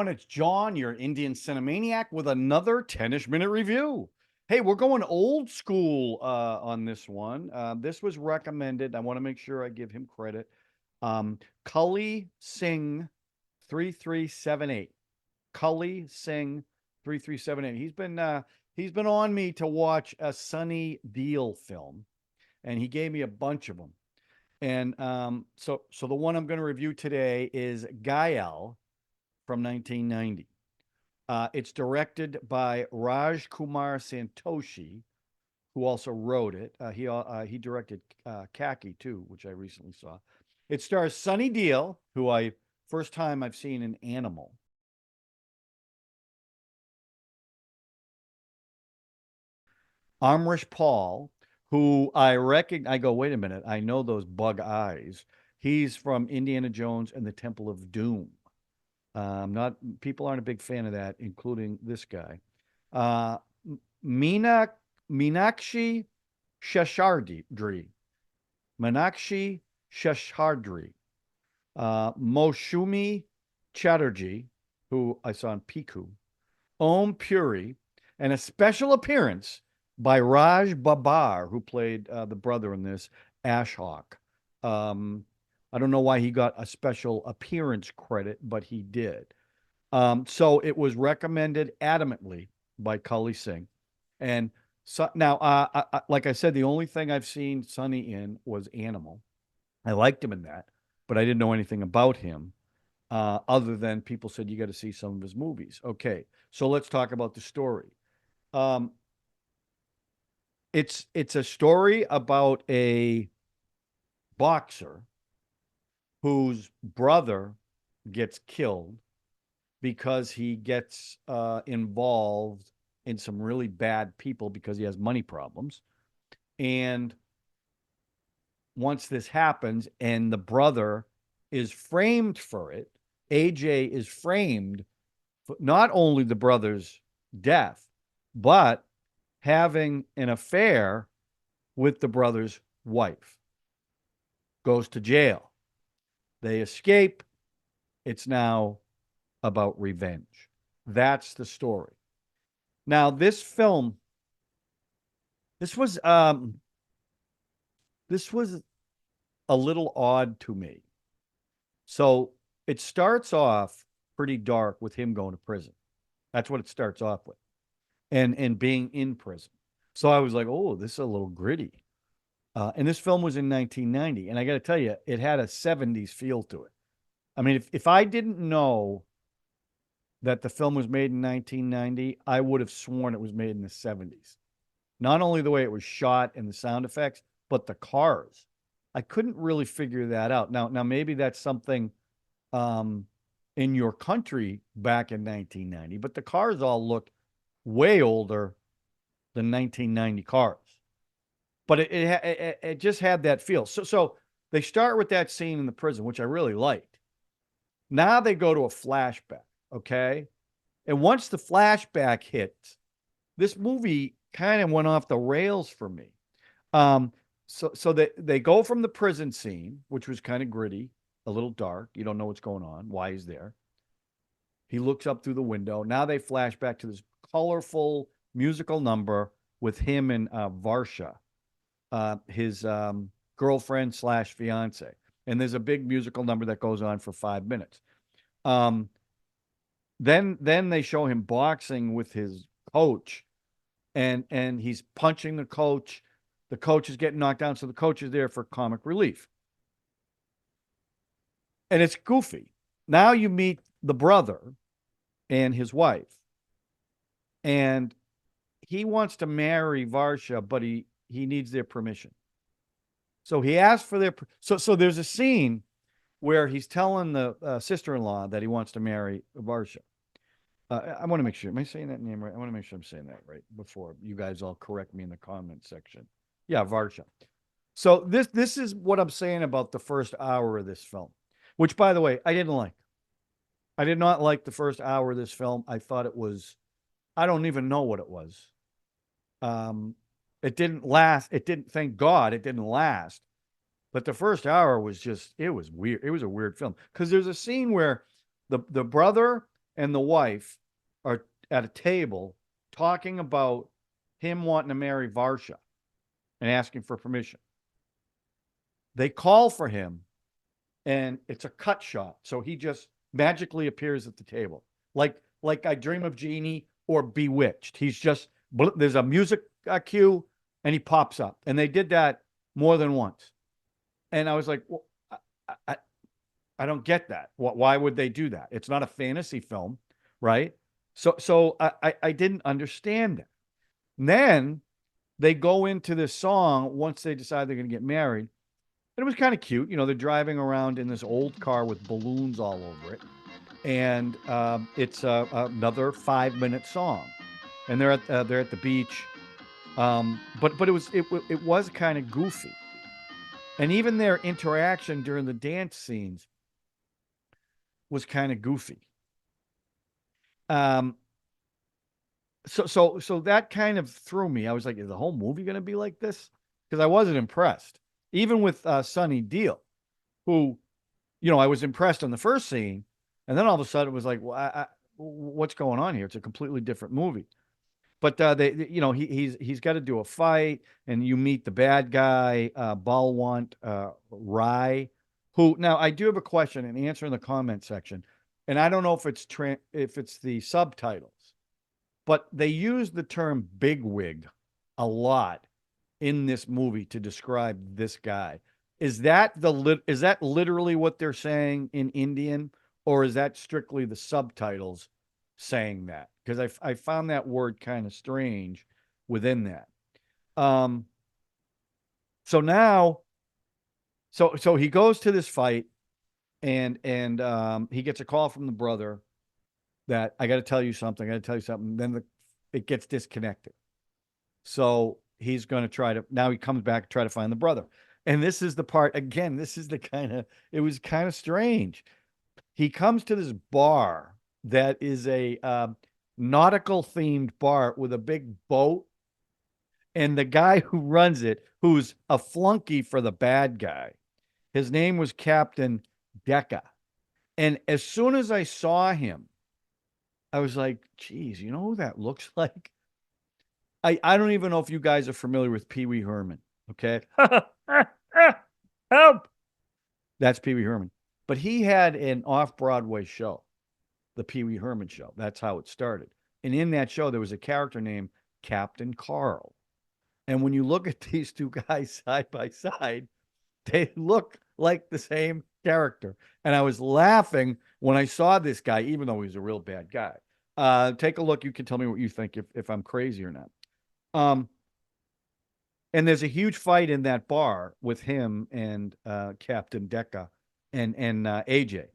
everyone. It's John, your Indian Cine-MANIAC, with another 10ish-minute review. Hey, we're going old school on this one. This was recommended. I want to make sure I give him credit. Cully Singh 3378. Cully Singh 3378. He's been on me to watch a Sunny Deol film, and he gave me a bunch of them. And so the one I'm going to review today is Ghayal from 1990. It's directed by Rajkumar Santoshi, who also wrote it. He directed Khakee too, which I recently saw. It stars Sunny Deol, who first time I've seen in Animal. Amirsh Paul, who I recognize. I go, wait a minute, I know those bug eyes. He's from Indiana Jones and the Temple of Doom. Not people aren't a big fan of that, including this guy. Meenakshi Seshadri. Meenakshi Seshadri. Moushumi Chattarje, who I saw in Piku. Puri, and a special appearance by Raj Babbar, who played the brother in this, Ashok. I don't know why he got a special appearance credit, but he did. So it was recommended adamantly by Cully Singh. And so now, like I said, the only thing I've seen Sunny in was Animal. I liked him in that, but I didn't know anything about him other than people said you got to see some of his movies. Okay, so let's talk about the story. It's a story about a boxer whose brother gets killed because he gets involved in some really bad people because he has money problems. And once this happens and the brother is framed for it, AJ is framed for not only the brother's death, but having an affair with the brother's wife. Goes to jail. They escape. It's now about revenge. That's the story. Now, this film, this was a little odd to me. So it starts off pretty dark with him going to prison. That's what it starts off with, and being in prison. So I was like, oh, this is a little gritty. And this film was in 1990, and I got to tell you, it had a 70s feel to it. I mean, if I didn't know that the film was made in 1990, I would have sworn it was made in the 70s. Not only the way it was shot and the sound effects, but the cars. I couldn't really figure that out. Now maybe that's something in your country back in 1990, but the cars all look way older than 1990 cars. But it just had that feel. So they start with that scene in the prison, which I really liked. Now they go to a flashback, okay? And once the flashback hits, this movie kind of went off the rails for me. So they go from the prison scene, which was kind of gritty, a little dark. You don't know what's going on, why he's there. He looks up through the window. Now they flash back to this colorful musical number with him and Varsha, his girlfriend slash fiance. And there's a big musical number that goes on for 5 minutes. Then they show him boxing with his coach, and he's punching the coach. The coach is getting knocked down, so the coach is there for comic relief. And it's goofy. Now you meet the brother and his wife, and he wants to marry Varsha, but he needs their permission. So he asks for their so there's a scene where he's telling the sister-in-law that he wants to marry Varsha. I want to make sure. Am I saying that name right? I want to make sure I'm saying that right before you guys all correct me in the comment section. Yeah, Varsha. So this is what I'm saying about the first hour of this film, which, by the way, I didn't like. I did not like the first hour of this film. I thought it was, I don't even know what it was. It didn't last. It didn't, thank God it didn't last. But the first hour was just, it was weird. It was a weird film because there's a scene where the brother and the wife are at a table talking about him wanting to marry Varsha and asking for permission. They call for him, and it's a cut shot. So he just magically appears at the table, like I Dream of Jeannie or Bewitched. He's just there's a music cue, and he pops up. And they did that more than once. And I was like, well, I, I don't get that. Why would they do that? It's not a fantasy film, right? So I didn't understand it. And then they go into this song once they decide they're going to get married. And it was kind of cute. You know, they're driving around in this old car with balloons all over it. And it's another 5-minute song. And they're at the beach. But it was kind of goofy. And even their interaction during the dance scenes was kind of goofy. Um, so that kind of threw me. I was like, is the whole movie going to be like this? Because I wasn't impressed. Even with Sunny Deol, who, you know, I was impressed on the first scene, and then all of a sudden it was like, well, what's going on here? It's a completely different movie. But you know, he's got to do a fight, and you meet the bad guy, Balwant Rai, who now I do have a question and answer in the comment section, and I don't know if it's the subtitles, but they use the term bigwig a lot in this movie to describe this guy. Is that literally what they're saying in Indian, or is that strictly the subtitles saying that? Because I found that word kind of strange within that. Um, so now, so he goes to this fight, and he gets a call from the brother that I got to tell you something. I got to tell you something. Then it gets disconnected. So he's going to try to, now he comes back to try to find the brother. And this is the part, again, this is the kind of, it was kind of strange. He comes to this bar that is a nautical themed bar with a big boat. And the guy who runs it, who's a flunky for the bad guy, his name was Captain Decca. And as soon as I saw him, I was like, geez, you know who that looks like? I don't even know if you guys are familiar with Pee Wee Herman. Okay. Help. That's Pee Wee Herman. But he had an off Broadway show, the Pee Wee Herman show. That's how it started. And in that show, there was a character named Captain Carl. And when you look at these two guys side by side, they look like the same character. And I was laughing when I saw this guy, even though he's a real bad guy. Take a look. You can tell me what you think if I'm crazy or not. And there's a huge fight in that bar with him and Captain Decca and AJ,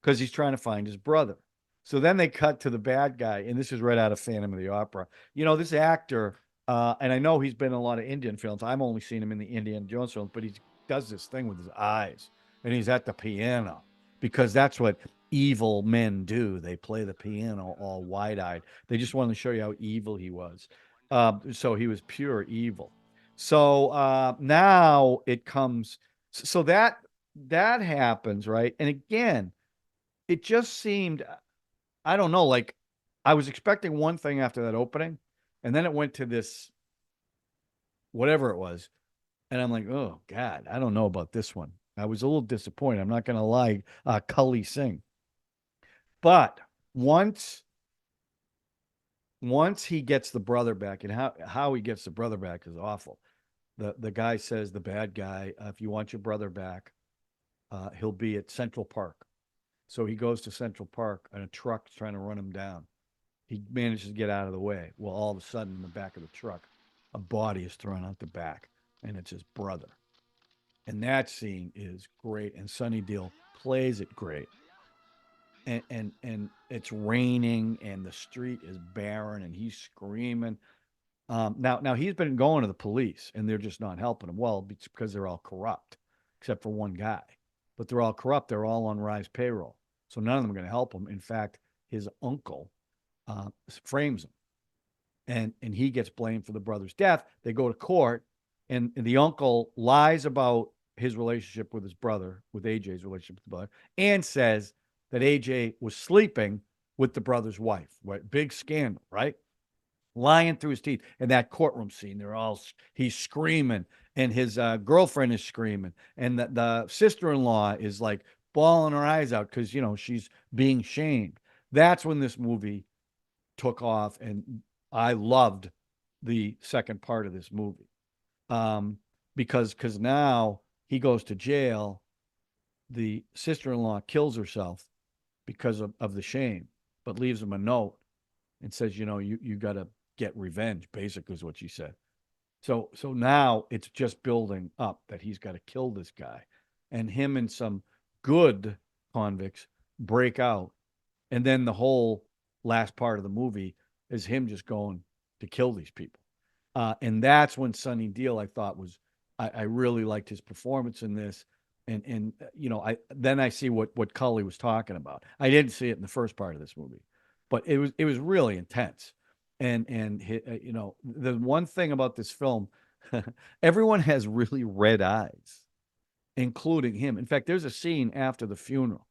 because he's trying to find his brother. So then they cut to the bad guy, and this is right out of Phantom of the Opera. You know, this actor, and I know he's been in a lot of Indian films. I've only seen him in the Indiana Jones films, but he does this thing with his eyes, and he's at the piano, because that's what evil men do. They play the piano all wide-eyed. They just wanted to show you how evil he was. So he was pure evil. So now it comes. So that happens, right? And again, it just seemed, I don't know, like I was expecting one thing after that opening, and then it went to this, whatever it was. And I'm like, oh God, I don't know about this one. I was a little disappointed. I'm not going to lie, Cully Singh. But once he gets the brother back, and how he gets the brother back is awful. The guy says, the bad guy, if you want your brother back, he'll be at Central Park. So he goes to Central Park, and a truck's trying to run him down. He manages to get out of the way. Well, all of a sudden, in the back of the truck, a body is thrown out the back, and it's his brother. And that scene is great, and Sunny Deol plays it great. And it's raining, and the street is barren, and he's screaming. Now he's been going to the police, and they're just not helping him. Well, it's because they're all corrupt, except for one guy. But they're all corrupt. They're all on Rye's payroll, so none of them are going to help him. In fact, his uncle frames him, and he gets blamed for the brother's death. They go to court, and the uncle lies about his relationship with his brother, with AJ's relationship with the brother, and says that AJ was sleeping with the brother's wife. Right? Big scandal, right? Lying through his teeth. In that courtroom scene, he's screaming, and his girlfriend is screaming, and the sister-in-law is like bawling her eyes out because she's being shamed. That's when this movie took off, and I loved the second part of this movie, because now he goes to jail. The sister-in-law kills herself because of the shame, but leaves him a note and says, you got to get revenge, basically is what she said. So now it's just building up that he's got to kill this guy. And him and some good convicts break out. And then the whole last part of the movie is him just going to kill these people. And that's when Sunny Deol, I thought, I really liked his performance in this. And I see what Cully was talking about. I didn't see it in the first part of this movie, but it was really intense. And the one thing about this film, everyone has really red eyes, including him. In fact, there's a scene after the funeral,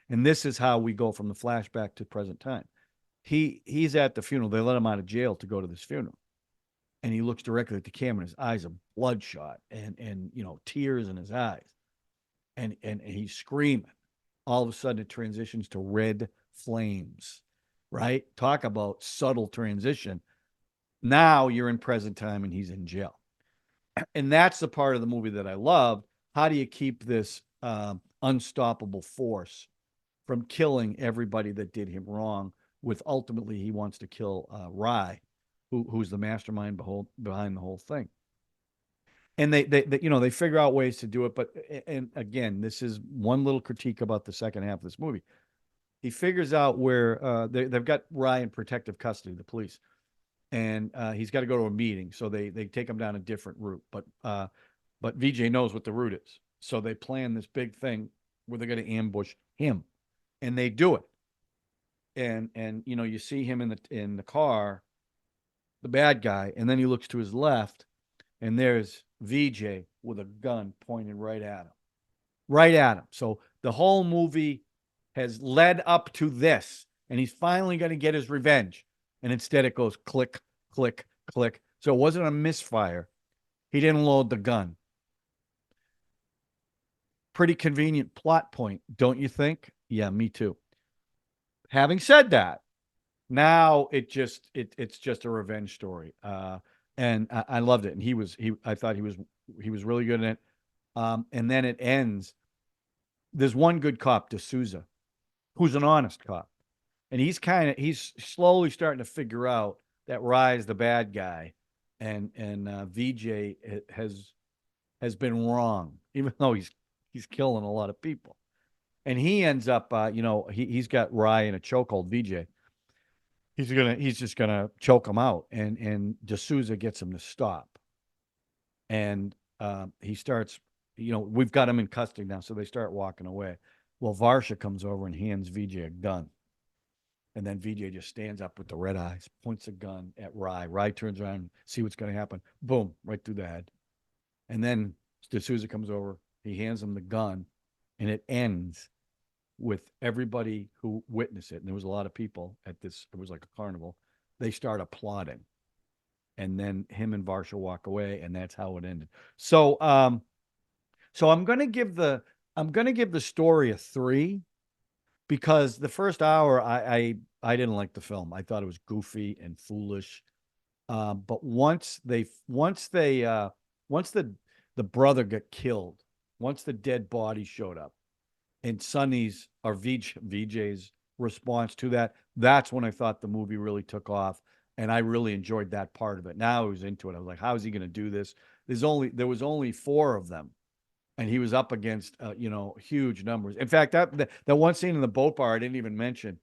and this is how we go from the flashback to present time. He's at the funeral. They let him out of jail to go to this funeral, and he looks directly at the camera. And his eyes are bloodshot, and tears in his eyes, and he's screaming. All of a sudden, it transitions to red flames. Right? Talk about subtle transition. Now you're in present time, and he's in jail, and that's the part of the movie that I loved. How do you keep this unstoppable force from killing everybody that did him wrong? With ultimately, he wants to kill Rye, who's the mastermind behind the whole thing. And they figure out ways to do it. But and again, this is one little critique about the second half of this movie. He figures out where they've got Rye in protective custody, the police, and he's got to go to a meeting. So they take him down a different route. But VJ knows what the route is, so they plan this big thing where they're going to ambush him, and they do it. And you see him in the car, the bad guy, and then he looks to his left, and there's VJ with a gun pointed right at him, right at him. So the whole movie has led up to this, and he's finally going to get his revenge. And instead it goes click, click, click. So it wasn't a misfire. He didn't load the gun. Pretty convenient plot point, don't you think? Yeah, me too. Having said that, now it's just a revenge story. And I loved it. And I thought he was really good in it. And then it ends. There's one good cop, D'Souza, who's an honest cop. And he's slowly starting to figure out that Rye's the bad guy, and VJ has been wrong, even though he's killing a lot of people. And he ends up, he's got Rye in a chokehold. VJ, he's just gonna choke him out, and D'Souza gets him to stop, and he starts, we've got him in custody now, so they start walking away. Well, Varsha comes over and hands VJ a gun. And then VJ just stands up with the red eyes, points a gun at Rye. Rye turns around, see what's going to happen. Boom, right through the head. And then D'Souza comes over. He hands him the gun, and it ends with everybody who witnessed it. And there was a lot of people at this. It was like a carnival. They start applauding. And then him and Varsha walk away, and that's how it ended. So, I'm going to give the story a 3. Because the first hour, I didn't like the film. I thought it was goofy and foolish. But once the brother got killed, once the dead body showed up, and Sunny's or VJ's response to that, that's when I thought the movie really took off, and I really enjoyed that part of it. Now I was into it. I was like, how is he going to do this? There was only 4 of them. And he was up against, huge numbers. In fact, that one scene in the boat bar I didn't even mention.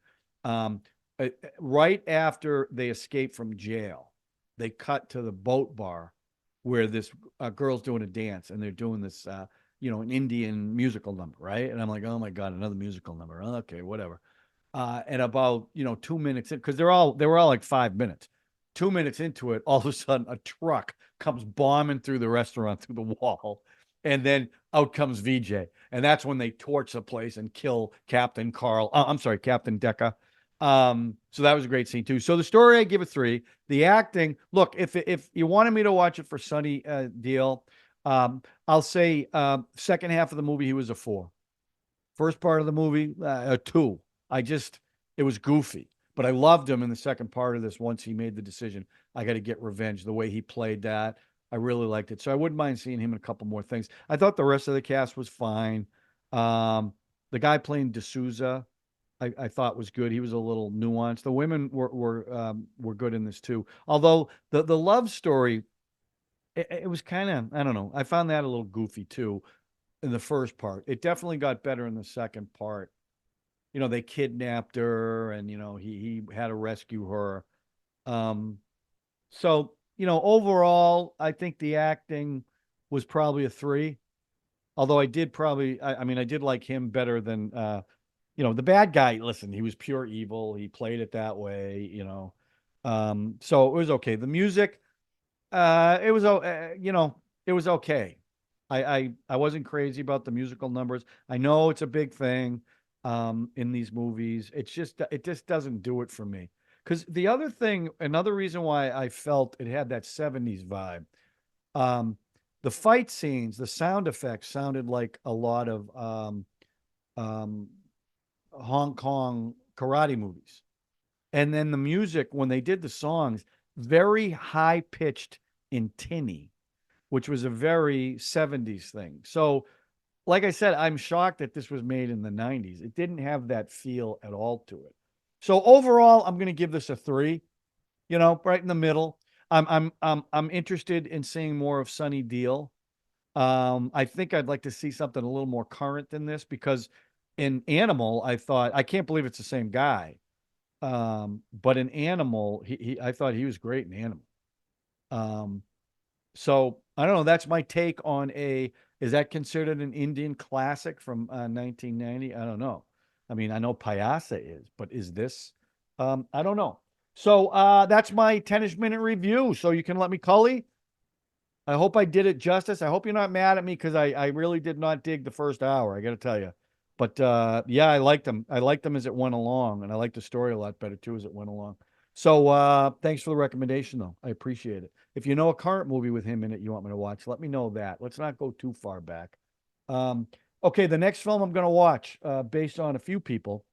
Right after they escape from jail, they cut to the boat bar where this girl's doing a dance, and they're doing this, an Indian musical number, right? And I'm like, oh my God, another musical number. Okay, whatever. And about 2 minutes in, because they were all like 5 minutes. 2 minutes into it, all of a sudden a truck comes bombing through the restaurant through the wall. And then out comes VJ. And that's when they torch the place and kill Captain Decca. So that was a great scene too. So the story, I give a 3. The acting, look, if you wanted me to watch it for Sunny Deol, I'll say second half of the movie he was a 4. First part of the movie, a 2. I just, it was goofy, but I loved him in the second part of this. Once he made the decision, I got to get revenge. The way he played that, I really liked it. So I wouldn't mind seeing him in a couple more things. I thought the rest of the cast was fine. Um, the guy playing D'Souza, I thought was good. He was a little nuanced. The women were good in this too. Although the love story, it was kind of, I don't know. I found that a little goofy too in the first part. It definitely got better in the second part. They kidnapped her, and he had to rescue her. Um, so overall, I think the acting was probably a 3. Although I did probably, I mean, I did like him better than the bad guy. Listen, he was pure evil. He played it that way. So it was okay. The music, it was it was okay. I wasn't crazy about the musical numbers. I know it's a big thing in these movies. It just doesn't do it for me. Because the other thing, another reason why I felt it had that 70s vibe, um, the fight scenes, the sound effects sounded like a lot of um, Hong Kong karate movies. And then the music, when they did the songs, very high pitched and tinny, which was a very 70s thing. So, like I said, I'm shocked that this was made in the 90s. It didn't have that feel at all to it. So overall, I'm going to give this a 3, right in the middle. I'm interested in seeing more of Sunny Deol. I think I'd like to see something a little more current than this, because in Animal, I thought, I can't believe it's the same guy. But in Animal, I thought he was great in Animal. Um, so I don't know. That's my take on is that considered an Indian classic from 1990? I don't know. I mean, I know Payasa is, but is this? I don't know. So that's my 10ish minute review. So you can let me, Cully. I hope I did it justice. I hope you're not mad at me, because I really did not dig the first hour. I got to tell you. But yeah, I liked them. I liked them as it went along, and I liked the story a lot better too as it went along. So thanks for the recommendation, though. I appreciate it. If you know a current movie with him in it you want me to watch, let me know that. Let's not go too far back. Um, okay, the next film I'm going to watch, based on a few people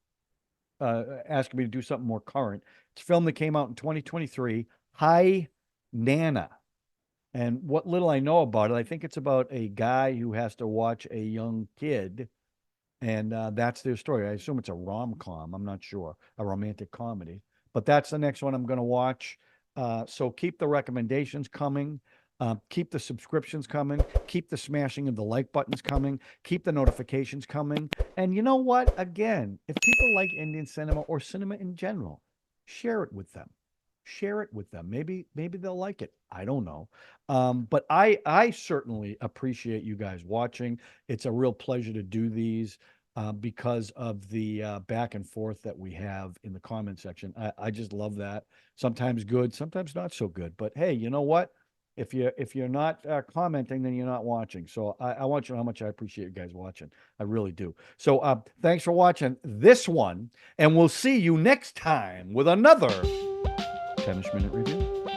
asking me to do something more current. It's a film that came out in 2023, High Nana. And what little I know about it, I think it's about a guy who has to watch a young kid, and that's their story. I assume it's a rom-com. I'm not sure, a romantic comedy, but that's the next one I'm going to watch. So keep the recommendations coming. Keep the subscriptions coming. Keep the smashing of the like buttons coming. Keep the notifications coming. And you know what? Again, if people like Indian cinema or cinema in general, share it with them. Share it with them. Maybe they'll like it. I don't know. But I certainly appreciate you guys watching. It's a real pleasure to do these because of the back and forth that we have in the comment section. I just love that. Sometimes good, sometimes not so good. But hey, you know what? If you're not commenting, then you're not watching. So I want you to know how much I appreciate you guys watching. I really do. So thanks for watching this one, and we'll see you next time with another 10ish minute review.